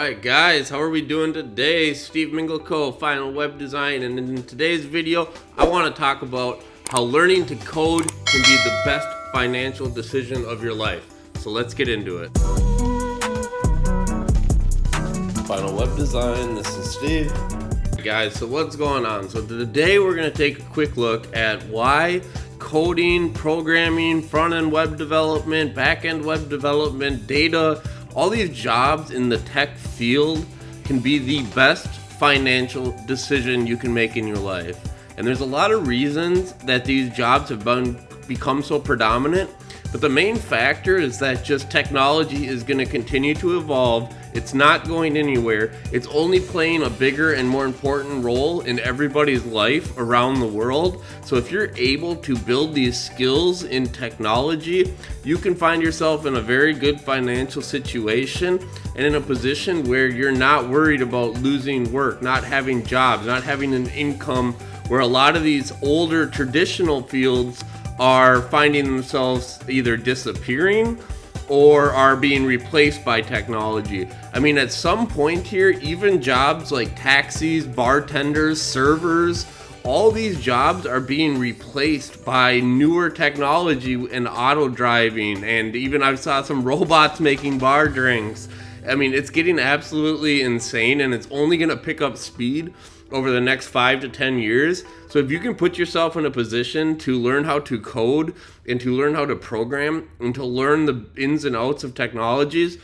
Alright guys, how are we doing today? Steve Mingleco, Final Web Design, and in today's video I want to talk about how learning to code can be the best financial decision of your life. So let's get into it. Final Web Design, this is Steve. Guys, so what's going on? So today we're going to take a quick look at why coding, programming, front-end web development, back-end web development, data, all these jobs in the tech field can be the best financial decision you can make in your life. And there's a lot of reasons that these jobs have become so predominant, but the main factor is that just technology is going to continue to evolve. It's not going anywhere. It's only playing a bigger and more important role in everybody's life around the world. So if you're able to build these skills in technology, you can find yourself in a very good financial situation and in a position where you're not worried about losing work, not having jobs, not having an income, where a lot of these older traditional fields are finding themselves either disappearing or are being replaced by technology. I mean, at some point here, even jobs like taxis, bartenders, servers, all these jobs are being replaced by newer technology and auto driving, and even I saw some robots making bar drinks. I mean, it's getting absolutely insane, and it's only going to pick up speed over the next 5 to 10 years. So if you can put yourself in a position to learn how to code and to learn how to program and to learn the ins and outs of technologies,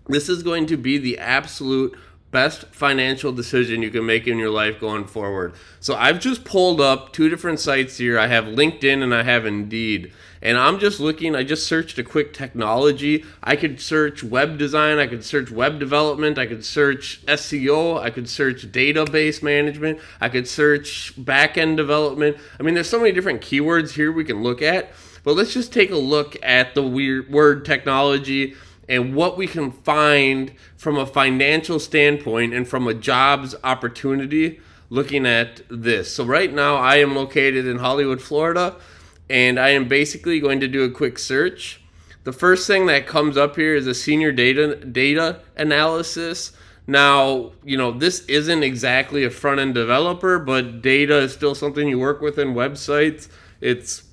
this is going to be the absolute best financial decision you can make in your life going forward. So I've just pulled up two different sites here. I have LinkedIn and I have Indeed. And I'm just looking, I just searched a quick technology. I could search web design, I could search web development, I could search SEO, I could search database management, I could search back-end development. I mean, there's so many different keywords here we can look at. But let's just take a look at the word technology and what we can find from a financial standpoint and from a jobs opportunity looking at this. So right now I am located in Hollywood, Florida, and I am basically going to do a quick search. The first thing that comes up here is a senior data analysis. Now, this isn't exactly a front-end developer, but data is still something you work with in websites. It's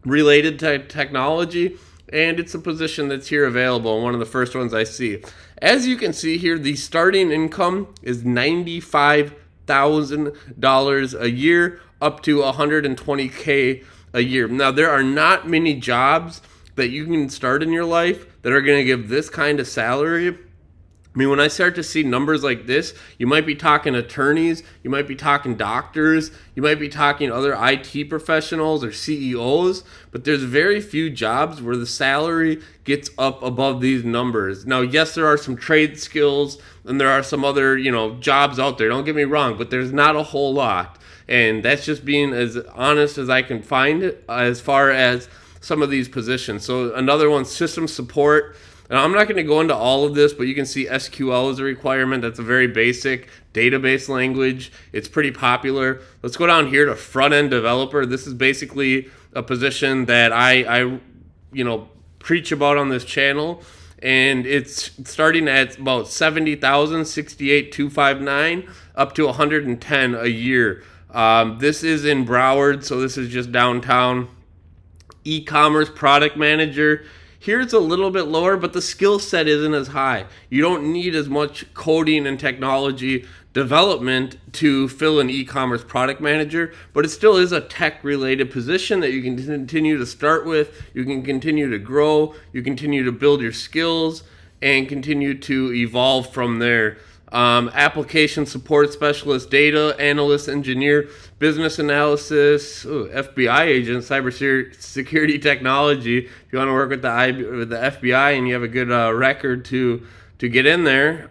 related to technology, and it's a position that's here available, one of the first ones I see. As you can see here, the starting income is $95,000 a year up to $120K a year. Now, there are not many jobs that you can start in your life that are going to give this kind of salary. I mean, when I start to see numbers like this, you might be talking attorneys, you might be talking doctors, you might be talking other IT professionals or CEOs, but there's very few jobs where the salary gets up above these numbers. Now, yes, there are some trade skills and there are some other, jobs out there. Don't get me wrong, but there's not a whole lot. And that's just being as honest as I can find it as far as some of these positions. So another one, system support. And I'm not going to go into all of this, but you can see SQL is a requirement. That's a very basic database language. It's pretty popular. Let's go down here to front-end developer. This is basically a position that I preach about on this channel. And it's starting at about $70,000, $68,259, up to $110 a year. This is in Broward, so this is just downtown. E-commerce product manager. Here it's a little bit lower, but the skill set isn't as high. You don't need as much coding and technology development to fill an e-commerce product manager, but it still is a tech-related position that you can continue to start with. You can continue to grow. You continue to build your skills and continue to evolve from there. Application support specialist, data analyst, engineer, business analysis, FBI agent, cybersecurity technology. If you want to work with the FBI and you have a good record to get in there.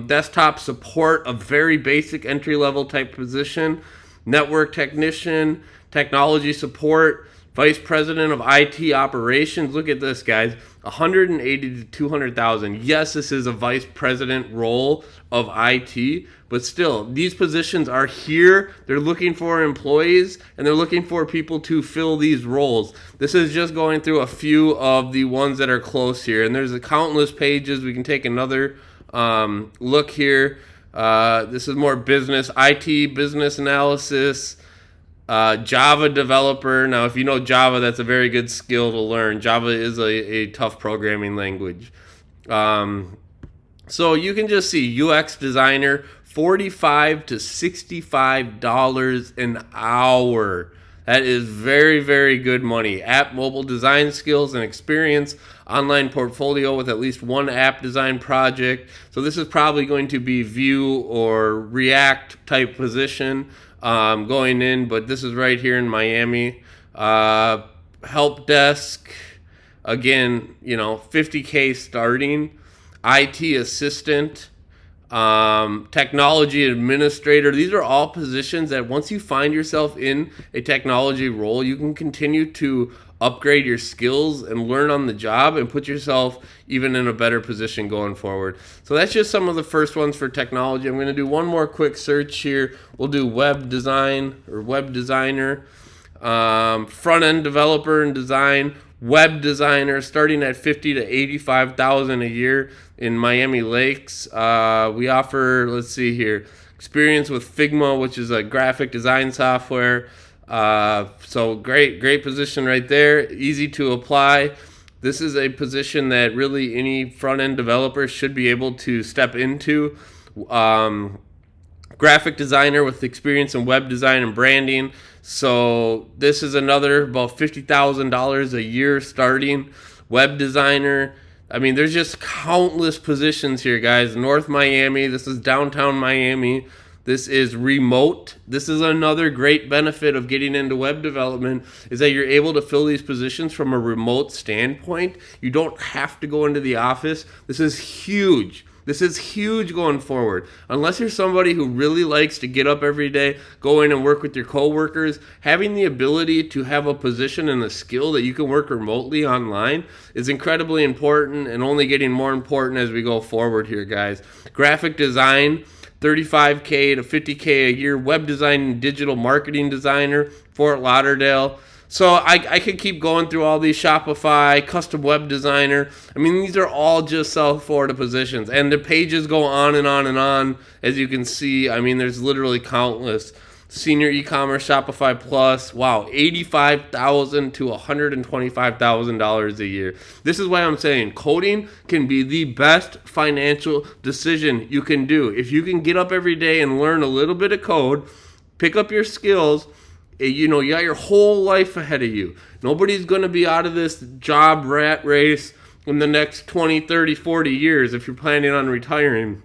Desktop support, a very basic entry-level type position. Network technician, technology support, vice president of IT operations. Look at this, guys. 180 to 200,000. Yes, this is a vice president role of IT, but still, these positions are here. They're looking for employees, and they're looking for people to fill these roles. This is just going through a few of the ones that are close here, and there's countless pages. We can take another Look here. This is more business, IT, business analysis, Java developer. Now, if you know Java, that's a very good skill to learn. Java is a tough programming language. So you can just see UX designer, $45 to $65 an hour. That is very, very good money. App mobile design skills and experience, online portfolio with at least one app design project. So this is probably going to be Vue or React type position going in, but this is right here in Miami. Help desk, again, 50K starting. IT assistant, technology administrator. These are all positions that once you find yourself in a technology role, you can continue to upgrade your skills and learn on the job and put yourself even in a better position going forward. So that's just some of the first ones for technology. I'm going to do one more quick search here. We'll do web design or web designer, front-end developer and design, web designer starting at $50,000 to $85,000 a year in Miami Lakes. We offer, let's see here, experience with Figma, which is a graphic design software. So great position right there. Easy to apply. This is a position that really any front-end developer should be able to step into. Graphic designer with experience in web design and branding. So this is another about $50,000 a year starting. Web designer. I mean, there's just countless positions here, guys. North Miami. This is downtown Miami. This is remote. This is another great benefit of getting into web development is that you're able to fill these positions from a remote standpoint. You don't have to go into the office. This is huge. This is huge going forward. Unless you're somebody who really likes to get up every day, go in and work with your coworkers, having the ability to have a position and a skill that you can work remotely online is incredibly important and only getting more important as we go forward here, guys. Graphic design, $35K to $50K a year. Web design and digital marketing designer, Fort Lauderdale. So I could keep going through all these. Shopify, custom web designer. I mean, these are all just South Florida positions. And the pages go on and on and on. As you can see, I mean, there's literally countless. Senior e-commerce, Shopify Plus. Wow, $85,000 to $125,000 a year. This is why I'm saying coding can be the best financial decision you can do. If you can get up every day and learn a little bit of code, pick up your skills, you got your whole life ahead of you. Nobody's going to be out of this job rat race in the next 20, 30, 40 years if you're planning on retiring,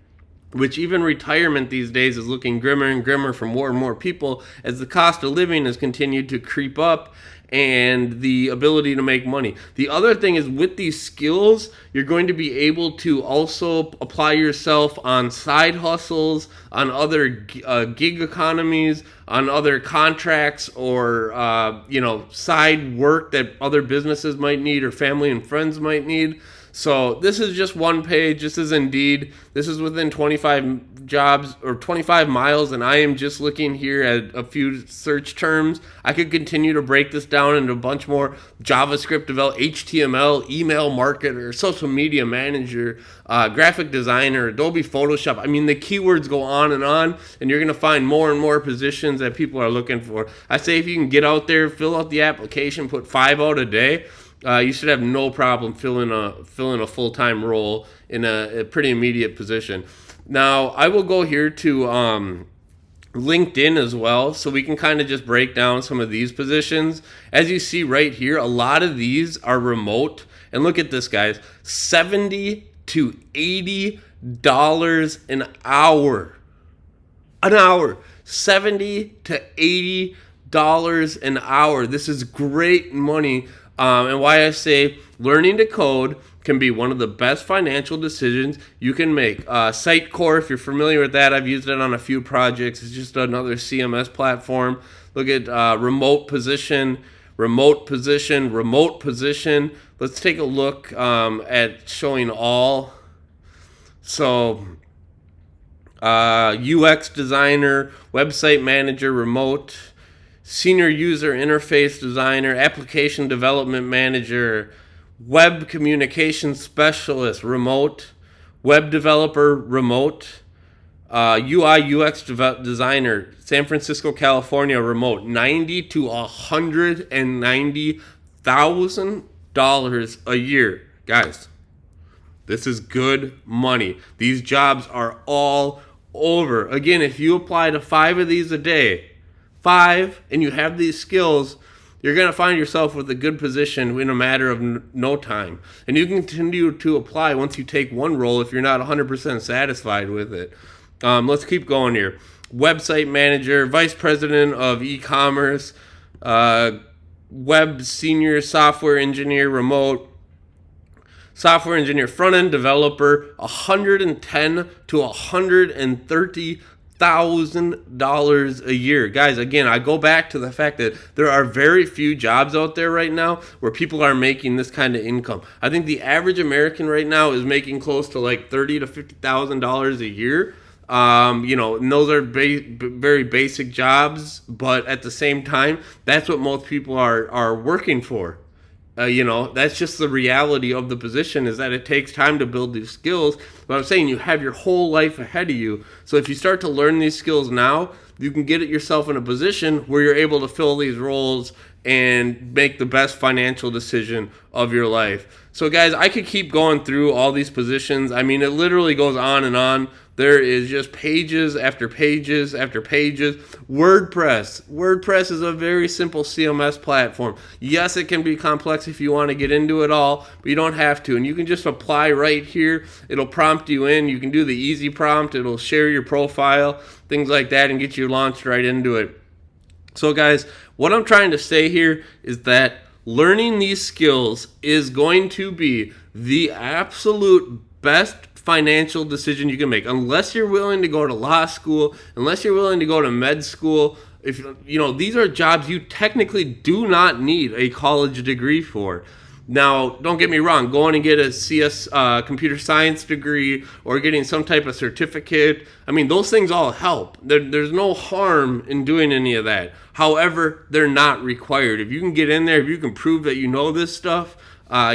which even retirement these days is looking grimmer and grimmer for more and more people as the cost of living has continued to creep up and the ability to make money. The other thing is with these skills, you're going to be able to also apply yourself on side hustles, on other gig economies, on other contracts or, side work that other businesses might need or family and friends might need. So this is just one page. This is Indeed. This is within 25 jobs or 25 miles, and I am just looking here at a few search terms. I could continue to break this down into a bunch more. JavaScript develop, HTML, email marketer, social media manager, graphic designer, Adobe Photoshop. I mean, the keywords go on, and you're going to find more and more positions that people are looking for. I say if you can get out there, fill out the application, put 5 out a day, you should have no problem filling a full-time role in a pretty immediate position. Now, I will go here to LinkedIn as well, so we can kind of just break down some of these positions. As you see right here, a lot of these are remote. And look at this, guys, $70 to $80 an hour. $70 to $80 an hour. This is great money. And why I say learning to code can be one of the best financial decisions you can make. Sitecore, if you're familiar with that, I've used it on a few projects. It's just another CMS platform. Look at remote position. Let's take a look at showing all. So UX designer, website manager, remote. Senior user interface designer, application development manager, web communication specialist, remote, web developer, remote. UI UX designer, San Francisco, California, remote, $90,000 to $190,000 a year. Guys, this is good money. These jobs are all over. Again, if you apply to 5 of these a day, 5, and you have these skills, you're going to find yourself with a good position in a matter of no time. And you can continue to apply once you take one role if you're not 100% satisfied with it. Let's keep going here. Website manager, vice president of e-commerce, web senior software engineer, remote, software engineer, front-end developer, $110,000 to $130,000 a year. Guys, again, I go back to the fact that there are very few jobs out there right now where people are making this kind of income. I think the average American right now is making close to like $30,000 to $50,000 a year. And those are very basic jobs, but at the same time, that's what most people are working for. That's just the reality of the position, is that it takes time to build these skills. But I'm saying you have your whole life ahead of you. So if you start to learn these skills now, you can get yourself in a position where you're able to fill these roles and make the best financial decision of your life. So guys, I could keep going through all these positions. I mean, it literally goes on and on. There is just pages after pages after pages. WordPress is a very simple CMS platform. Yes, it can be complex if you want to get into it all, but you don't have to. And you can just apply right here. It'll prompt you in. You can do the easy prompt. It'll share your profile, things like that, and get you launched right into it. So guys, what I'm trying to say here is that learning these skills is going to be the absolute best financial decision you can make, unless you're willing to go to law school, unless you're willing to go to med school. If these are jobs you technically do not need a college degree for. Now, don't get me wrong, going and get a computer science degree or getting some type of certificate, I mean, those things all help. There's no harm in doing any of that. However, they're not required. If you can get in there, if you can prove that you know this stuff,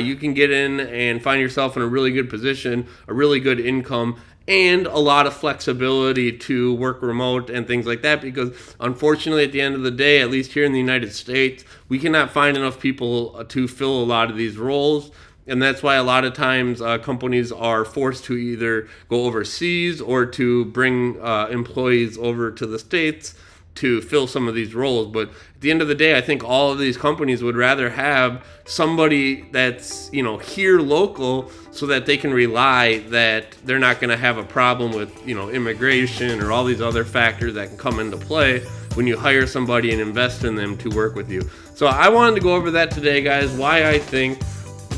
you can get in and find yourself in a really good position, a really good income, and a lot of flexibility to work remote and things like that, because unfortunately at the end of the day, at least here in the United States, we cannot find enough people to fill a lot of these roles. And that's why a lot of times companies are forced to either go overseas or to bring employees over to the States to fill some of these roles. But at the end of the day, I think all of these companies would rather have somebody that's here local, so that they can rely that they're not going to have a problem with immigration or all these other factors that can come into play when you hire somebody and invest in them to work with you. So I wanted to go over that today, guys, why I think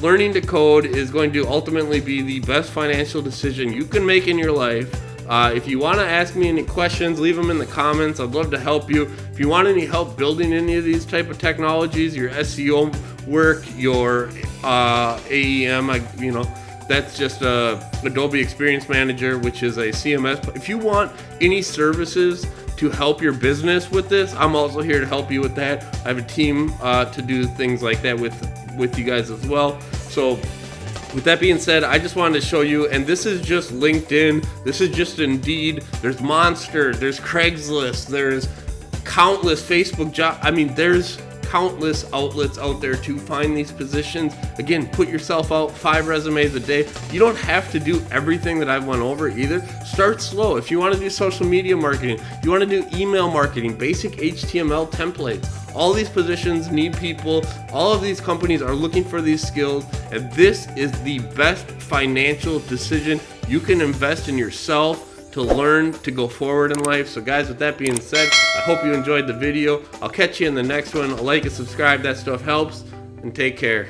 learning to code is going to ultimately be the best financial decision you can make in your life. If you want to ask me any questions, leave them in the comments. I'd love to help you. If you want any help building any of these type of technologies, your SEO work, your AEM, that's just Adobe Experience Manager, which is a CMS. If you want any services to help your business with this, I'm also here to help you with that. I have a team to do things like that with you guys as well. So with that being said, I just wanted to show you, and this is just LinkedIn, this is just Indeed, there's Monster, there's Craigslist, there's countless Facebook jobs. I mean, there's countless outlets out there to find these positions. Again, put yourself out 5 resumes a day. You don't have to do everything that I've went over either. Start slow. If you want to do social media marketing, if you want to do email marketing, basic HTML templates, all these positions need people. All of these companies are looking for these skills, and this is the best financial decision you can invest in yourself to learn to go forward in life. So guys, with that being said, I hope you enjoyed the video. I'll catch you in the next one. A like and subscribe, that stuff helps, and take care.